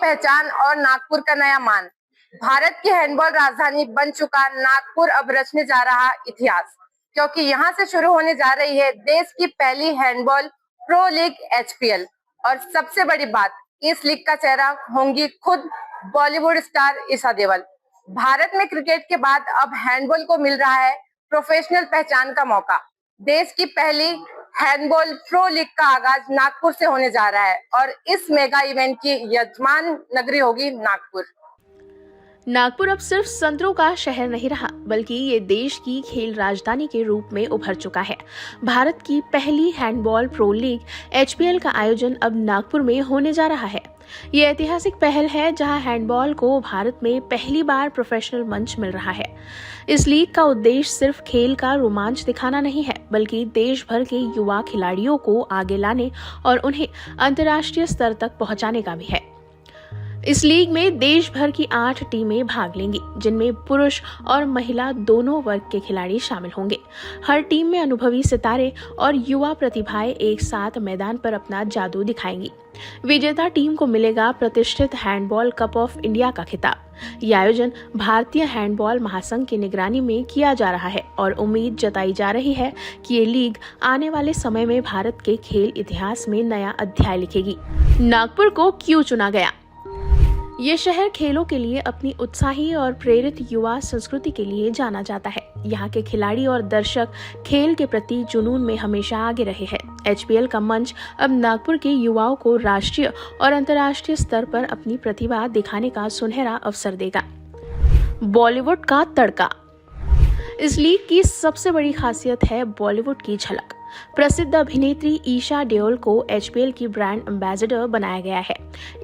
पहचान और नागपुर का नया मान। भारत की हैंडबॉल राजधानी बन चुका नागपुर अब रचने जा रहा इतिहास, क्योंकि यहाँ से शुरू होने जा रही है देश की पहली हैंडबॉल प्रो लीग एचपीएल। और सबसे बड़ी बात, इस लीग का चेहरा होंगी खुद बॉलीवुड स्टार ईशा देओल। भारत में क्रिकेट के बाद अब हैंडबॉल को मिल रहा है प्रोफेशनल पहचान का मौका। देश की पहली हैंडबॉल प्रो लीग का आगाज नागपुर से होने जा रहा है और इस मेगा इवेंट की यजमान नगरी होगी नागपुर। नागपुर अब सिर्फ संतरों का शहर नहीं रहा, बल्कि ये देश की खेल राजधानी के रूप में उभर चुका है। भारत की पहली हैंडबॉल प्रो लीग एचपीएल का आयोजन अब नागपुर में होने जा रहा है। ये ऐतिहासिक पहल है जहां हैंडबॉल को भारत में पहली बार प्रोफेशनल मंच मिल रहा है। इस लीग का उद्देश्य सिर्फ खेल का रोमांच दिखाना नहीं है, बल्कि देश भर के युवा खिलाड़ियों को आगे लाने और उन्हें अंतर्राष्ट्रीय स्तर तक पहुंचाने का भी है। इस लीग में देश भर की 8 टीमें भाग लेंगी, जिनमें पुरुष और महिला दोनों वर्ग के खिलाड़ी शामिल होंगे। हर टीम में अनुभवी सितारे और युवा प्रतिभाएं एक साथ मैदान पर अपना जादू दिखाएंगी। विजेता टीम को मिलेगा प्रतिष्ठित हैंडबॉल कप ऑफ इंडिया का खिताब। यह आयोजन भारतीय हैंडबॉल महासंघ की निगरानी में किया जा रहा है और उम्मीद जताई जा रही है कि ये लीग आने वाले समय में भारत के खेल इतिहास में नया अध्याय लिखेगी। नागपुर को क्यों चुना गया? ये शहर खेलों के लिए अपनी उत्साही और प्रेरित युवा संस्कृति के लिए जाना जाता है। यहाँ के खिलाड़ी और दर्शक खेल के प्रति जुनून में हमेशा आगे रहे हैं। एचपीएल का मंच अब नागपुर के युवाओं को राष्ट्रीय और अंतर्राष्ट्रीय स्तर पर अपनी प्रतिभा दिखाने का सुनहरा अवसर देगा। बॉलीवुड का तड़का। इस लीग की सबसे बड़ी खासियत है बॉलीवुड की झलक। प्रसिद्ध अभिनेत्री ईशा देओल को एचपीएल की ब्रांड एम्बेसडर बनाया गया है।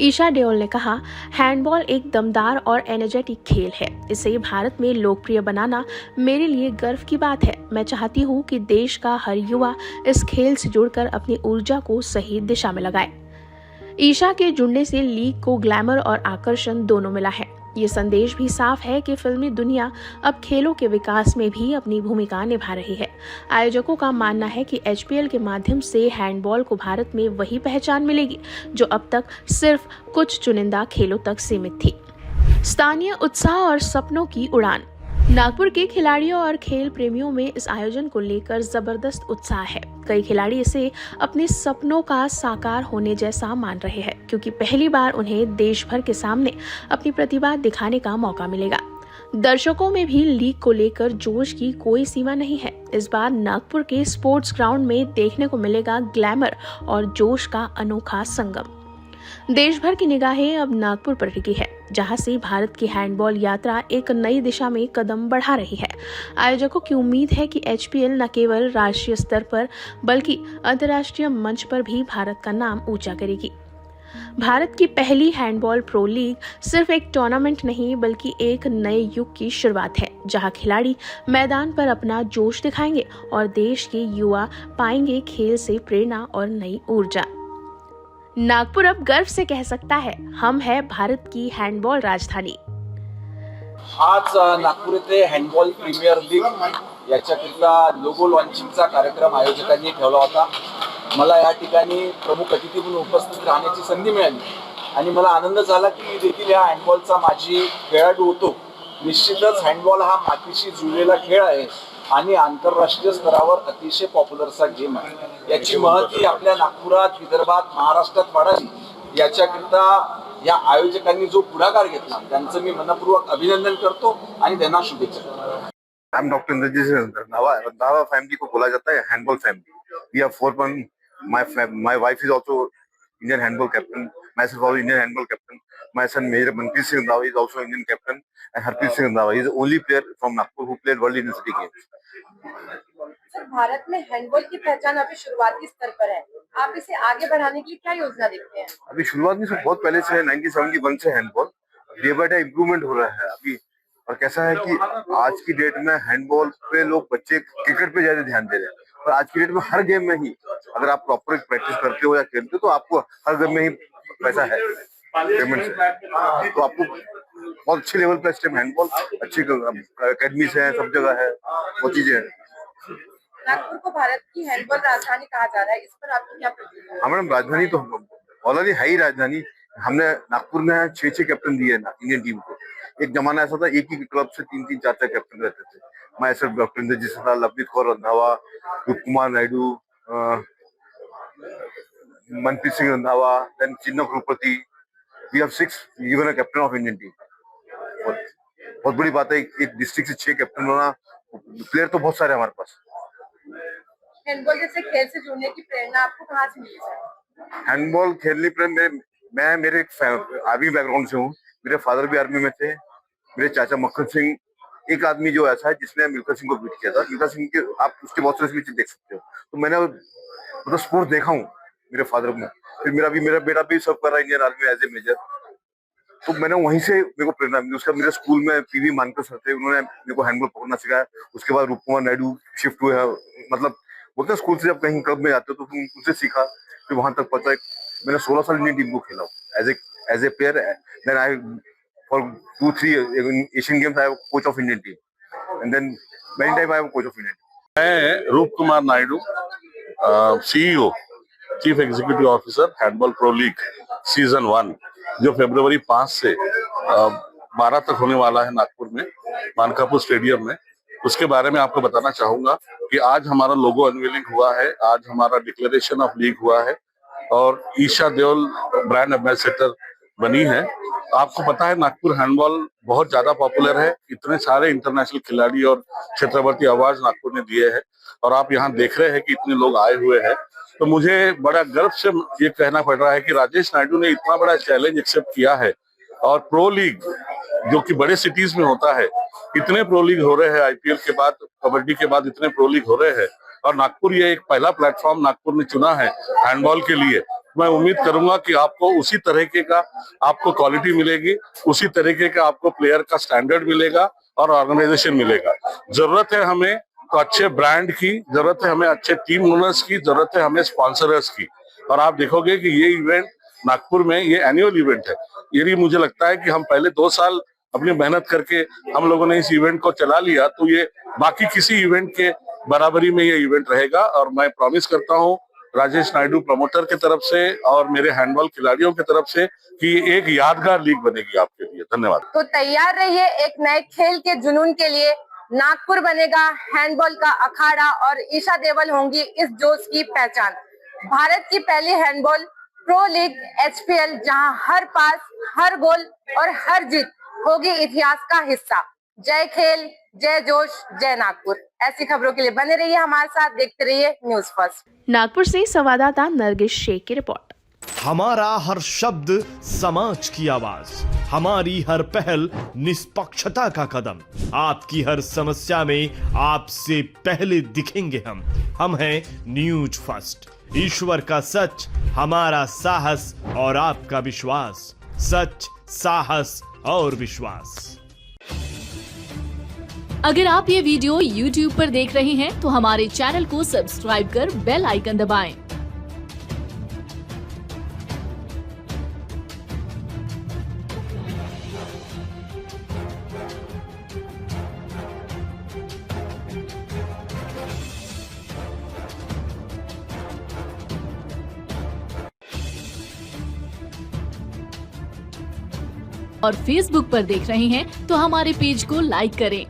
ईशा देओल ने कहा, हैंडबॉल एक दमदार और एनर्जेटिक खेल है। इसे भारत में लोकप्रिय बनाना मेरे लिए गर्व की बात है। मैं चाहती हूँ कि देश का हर युवा इस खेल से जुड़कर अपनी ऊर्जा को सही दिशा में लगाए। ईशा के जुड़ने से लीग को ग्लैमर और आकर्षण दोनों मिला है। ये संदेश भी साफ है कि फिल्मी दुनिया अब खेलों के विकास में भी अपनी भूमिका निभा रही है। आयोजकों का मानना है कि एचपीएल के माध्यम से हैंडबॉल को भारत में वही पहचान मिलेगी जो अब तक सिर्फ कुछ चुनिंदा खेलों तक सीमित थी। स्थानीय उत्साह और सपनों की उड़ान। नागपुर के खिलाड़ियों और खेल प्रेमियों में इस आयोजन को लेकर जबरदस्त उत्साह है। कई खिलाड़ी इसे अपने सपनों का साकार होने जैसा मान रहे हैं, क्योंकि पहली बार उन्हें देश भर के सामने अपनी प्रतिभा दिखाने का मौका मिलेगा। दर्शकों में भी लीग को लेकर जोश की कोई सीमा नहीं है। इस बार नागपुर के स्पोर्ट्स ग्राउंड में देखने को मिलेगा ग्लैमर और जोश का अनोखा संगम। देश भर की निगाहें अब नागपुर पर टिकी है, जहां से भारत की हैंडबॉल यात्रा एक नई दिशा में कदम बढ़ा रही है। आयोजकों की उम्मीद है कि एचपीएल न केवल राष्ट्रीय स्तर पर बल्कि अंतर्राष्ट्रीय मंच पर भी भारत का नाम ऊंचा करेगी। भारत की पहली हैंडबॉल प्रो लीग सिर्फ एक टूर्नामेंट नहीं, बल्कि एक नए युग की शुरुआत है, जहां खिलाड़ी मैदान पर अपना जोश दिखाएंगे और देश के युवा पाएंगे खेल से प्रेरणा और नई ऊर्जा। नागपुर अब गर्व से कह सकता है, हम है भारत की हैंडबॉल राजधानी। आज नागपूर येथे हँडबॉल प्रीमियर लीग याच्याकरिता लोगो लॉन्चिंगचा कार्यक्रम आयोजकांनी ठेवला होता। मला या ठिकाणी प्रमुख अतिथी म्हणून उपस्थित राहण्याची संधी मिळाली आणि मला आनंद झाला की मी देखील या हँडबॉलचा माझी खेळाडू होतो। निश्चितच हँडबॉल हा मातीशी जुळलेला खेळ आहे आणि आंतरराष्ट्रीय स्तरावर अतिशय पॉप्युलरचा गेम आहे। याची महती आपल्या नागपुरात, विदर्भात, महाराष्ट्रात वाढावी याच्याकरिता या आयोजकांनी जो पुढाकार घेतला त्यांचं मी मनपूर्वक अभिनंदन करतो आणि त्यांना शुभेच्छा देतो। I'm Dr. Indrajit Singh Randhawa. Randhawa family को बोला जाता है handball family. We are 4 men. My wife is also Indian handball captain. Myself also Indian handball captain. My son Major Manpreet Singh Randhawa is also Indian captain. And Harpreet Singh Randhawa is the only player from Nagpur who played World University Games. Sir, Bharat में handball की पहचान अभी शुरुआती स्तर पर है। आप इसे आगे बढ़ाने के लिए क्या योजना देखते हैं? अभी शुरुआत नहीं, बहुत पहले से है, 1971 से handball day by day improvement हो रहा है अभी। और कैसा है कि आज की डेट में हैंडबॉल पे लोग बच्चे क्रिकेट पे ज्यादा ध्यान दे रहे हैं, और आज की डेट में हर गेम में ही अगर आप प्रॉपर प्रैक्टिस करते हो या खेलते हो तो आपको हर गेम में ही पैसा है, पेमेंट है। तो आपको बहुत अच्छे लेवल पे इस टाइम हैंडबॉल अच्छी अकेडमीज है, सब जगह है, वो चीजें हैं। नागपुर को भारत की हैंडबॉल राजधानी कहा जा रहा है, इस पर आपकी क्या प्रतिक्रिया है? हाँ मैडम, राजधानी तो ऑलरेडी है ही राजधानी। हमने नागपुर में 6 कैप्टन दिए ना इंडियन टीम को। एक जमाना ऐसा था एक ही क्लब से 3-3 4-4 कैप्टन रहते थे। मैं ऐसे कैप्टन थे जिस तरह Lovepreet Kaur Randhawa, Kumar Naidu, Manpreet Singh Randhawa, then Chinna Kulpati. We have 6 given a captain of Indian team. बहुत बड़ी बात है एक डिस्ट्रिक्ट से 6 कैप्टन होना। प्लेयर तो बहुत सारे हमारे पास। हैंडबॉल जैसे खेल से जुड़ने की प्रेरणा आपको कहाँ से मिली सर? हैंडबॉल खेलने पर मैं मेरे आर्मी बैकग्राउंड से हूँ। मेरे फादर भी आर्मी में थे। मेरे चाचा मक्खन सिंह एक आदमी जो ऐसा है जिसने मिल्खा सिंह को बीट किया था। मिल्खा सिंह के आप उसके बहुत सारे स्पीच देख सकते हो। तो मैंने मतलब स्पोर्ट्स देखा हूँ मेरे फादर में। फिर मेरा बेटा भी सब कर रहा है Indian army as a major. तो मैंने वहीं से मेरे को प्रेरणा मिली। उसका मेरे स्कूल में पीवी मानकर सर थे, उन्होंने मेरे को हैंडबॉल पकड़ना सिखाया। उसके बाद कुमार नायडू शिफ्ट हुए हैं। मतलब बोलते स्कूल से जब कहीं क्लब में जाते हो तो उनसे सीखा, फिर वहां तक पहुंचा। मैंने 16 साल इंडियन टीम को खेला as a player. Then I for 2-3 Asian games I am coach of Indian team and then many time I am coach of Indian team. मैं Roop Kumar Naidu, CEO chief executive officer handball pro league season 1 जो फरवरी 5 से 12 तक होने वाला है नागपुर में Mankapur stadium में, उसके बारे में आपको बताना चाहूंगा कि आज हमारा लोगो अनवीलिंग हुआ है, आज हमारा डिक्लेरेशन ऑफ लीग हुआ है और ईशा देओल ब्रांड एम्बेसडर बनी है। आपको पता है नागपुर हैंडबॉल बहुत ज्यादा पॉपुलर है। इतने सारे इंटरनेशनल खिलाड़ी और छत्रपति अवार्ड नागपुर ने दिए हैं और आप यहाँ देख रहे हैं कि इतने लोग आए हुए हैं। तो मुझे बड़ा गर्व से ये कहना पड़ रहा है कि राजेश नायडू ने इतना बड़ा चैलेंज एक्सेप्ट किया है और प्रो लीग जो कि बड़े सिटीज में होता है, इतने प्रो लीग हो रहे हैं आईपीएल के बाद, कबड्डी के बाद इतने प्रो लीग हो रहे हैं और नागपुर ये एक पहला प्लेटफॉर्म नागपुर ने चुना है हैंडबॉल के लिए। मैं उम्मीद करूंगा कि आपको उसी तरीके का आपको क्वालिटी मिलेगी, उसी तरीके का आपको प्लेयर का स्टैंडर्ड मिलेगा और ऑर्गेनाइजेशन मिलेगा। जरूरत है हमें तो अच्छे ब्रांड की, जरूरत है हमें अच्छे टीम ओनर्स की, जरूरत है हमें स्पॉन्सरर्स की। और आप देखोगे कि ये इवेंट नागपुर में ये एनुअल इवेंट है। यदि मुझे लगता है कि हम पहले 2 साल अपनी मेहनत करके हम लोगों ने इस इवेंट को चला लिया तो ये बाकी किसी इवेंट के बराबरी में ये इवेंट रहेगा। और मैं प्रॉमिस करता हूँ राजेश नायडू प्रमोटर की तरफ से और मेरे हैंडबॉल खिलाड़ियों की तरफ से कि एक यादगार लीग बनेगी आपके लिए। धन्यवाद। तो तैयार रहिए एक नए खेल के जुनून के लिए। नागपुर बनेगा हैंडबॉल का अखाड़ा और ईशा देओल होंगी इस जोश की पहचान। भारत की पहली हैंडबॉल प्रो लीग HPL, जहां हर पास, हर गोल और हर जीत होगी इतिहास का हिस्सा। जय खेल, जय जोश, जय नागपुर। ऐसी खबरों के लिए बने रहिए हमारे साथ, देखते रहिए न्यूज़ फर्स्ट। नागपुर से संवाददाता नरगिस शेख की रिपोर्ट। हमारा हर शब्द समाज की आवाज, हमारी हर पहल निष्पक्षता का कदम। आपकी हर समस्या में आपसे पहले दिखेंगे हम हैं न्यूज फर्स्ट। ईश्वर का सच, हमारा साहस और आपका विश्वास। सच, साहस और विश्वास। अगर आप ये वीडियो YouTube पर देख रहे हैं तो हमारे चैनल को सब्सक्राइब कर बेल आइकन दबाएं। और Facebook पर देख रहे हैं तो हमारे पेज को लाइक करें।